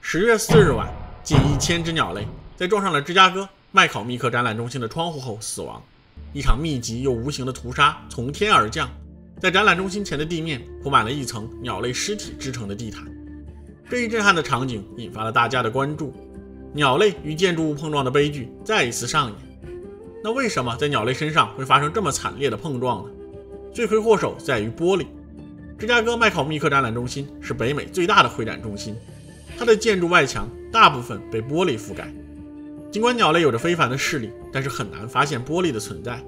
10月4日晚，近1000只鸟类在撞上了芝加哥麦考密克展览中心的窗户后死亡。一场密集又无形的屠杀从天而降，在展览中心前的地面铺满了一层鸟类尸体织成的地毯。这一震撼的场景引发了大家的关注，鸟类与建筑物碰撞的悲剧再一次上演。那为什么在鸟类身上会发生这么惨烈的碰撞呢？罪魁祸首在于玻璃。芝加哥麦考密克展览中心是北美最大的会展中心，它的建筑外墙大部分被玻璃覆盖。尽管鸟类有着非凡的视力，但是很难发现玻璃的存在。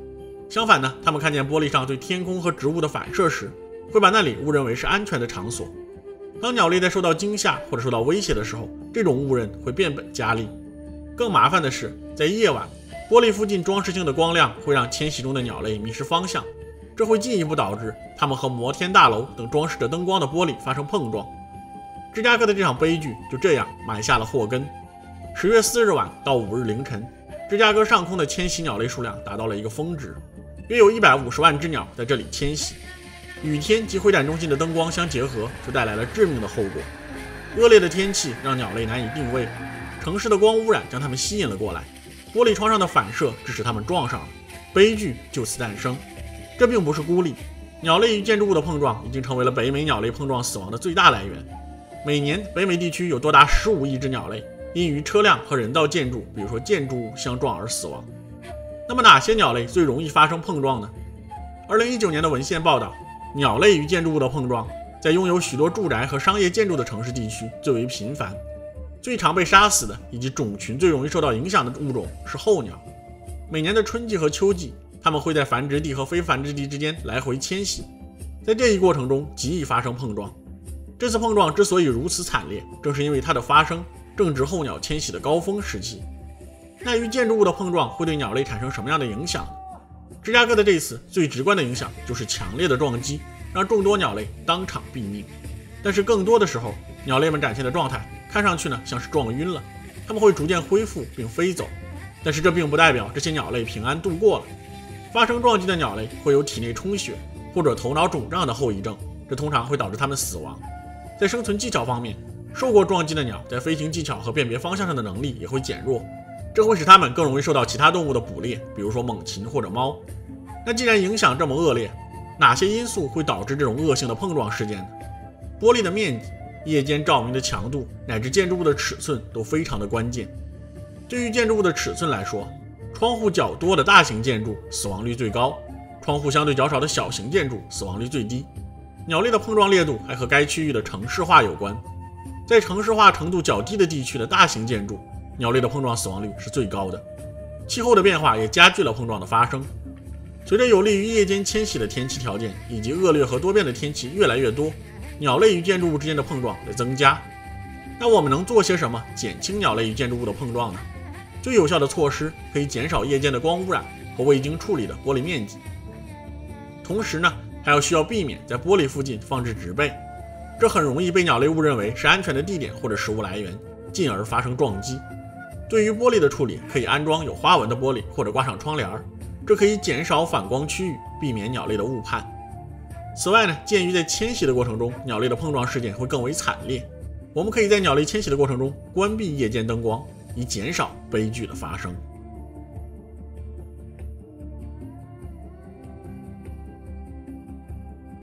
相反呢，它们看见玻璃上对天空和植物的反射时，会把那里误认为是安全的场所。当鸟类在受到惊吓或者受到威胁的时候，这种误认会变本加厉。更麻烦的是，在夜晚，玻璃附近装饰性的光亮会让迁徙中的鸟类迷失方向，这会进一步导致它们和摩天大楼等装饰着灯光的玻璃发生碰撞。芝加哥的这场悲剧就这样埋下了祸根。10月4日晚到5日凌晨，芝加哥上空的迁徙鸟类数量达到了一个峰值，约有150万只鸟在这里迁徙。雨天及会展中心的灯光相结合，就带来了致命的后果。恶劣的天气让鸟类难以定位，城市的光污染将它们吸引了过来，玻璃窗上的反射致使它们撞上了，悲剧就此诞生。这并不是孤立，鸟类与建筑物的碰撞已经成为了北美鸟类碰撞死亡的最大来源。每年北美地区有多达15亿只鸟类因与车辆和人造建筑，比如说建筑物相撞而死亡。那么哪些鸟类最容易发生碰撞呢？2019年的文献报道，鸟类与建筑物的碰撞在拥有许多住宅和商业建筑的城市地区最为频繁。最常被杀死的以及种群最容易受到影响的物种是候鸟。每年的春季和秋季，它们会在繁殖地和非繁殖地之间来回迁徙，在这一过程中极易发生碰撞。这次碰撞之所以如此惨烈，正是因为它的发生正值候鸟迁徙的高峰时期。那与建筑物的碰撞会对鸟类产生什么样的影响呢？芝加哥的这次最直观的影响就是强烈的撞击让众多鸟类当场毙命。但是更多的时候，鸟类们展现的状态看上去呢像是撞晕了，它们会逐渐恢复并飞走，但是这并不代表这些鸟类平安度过了。发生撞击的鸟类会有体内充血或者头脑肿胀的后遗症，这通常会导致它们死亡。在生存技巧方面，受过撞击的鸟在飞行技巧和辨别方向上的能力也会减弱，这会使它们更容易受到其他动物的捕猎，比如说猛禽或者猫。那既然影响这么恶劣，哪些因素会导致这种恶性的碰撞事件呢？玻璃的面积、夜间照明的强度乃至建筑物的尺寸都非常的关键。对于建筑物的尺寸来说，窗户较多的大型建筑死亡率最高，窗户相对较少的小型建筑死亡率最低。鸟类的碰撞烈度还和该区域的城市化有关，在城市化程度较低的地区的大型建筑，鸟类的碰撞死亡率是最高的。气候的变化也加剧了碰撞的发生。随着有利于夜间迁徙的天气条件以及恶劣和多变的天气越来越多，鸟类与建筑物之间的碰撞在增加。那我们能做些什么减轻鸟类与建筑物的碰撞呢？最有效的措施可以减少夜间的光污染和未经处理的玻璃面积。同时呢，还需要避免在玻璃附近放置植被，这很容易被鸟类误认为是安全的地点或者食物来源，进而发生撞击。对于玻璃的处理，可以安装有花纹的玻璃或者挂上窗帘，这可以减少反光区域，避免鸟类的误判。此外呢，鉴于在迁徙的过程中，鸟类的碰撞事件会更为惨烈，我们可以在鸟类迁徙的过程中关闭夜间灯光，以减少悲剧的发生。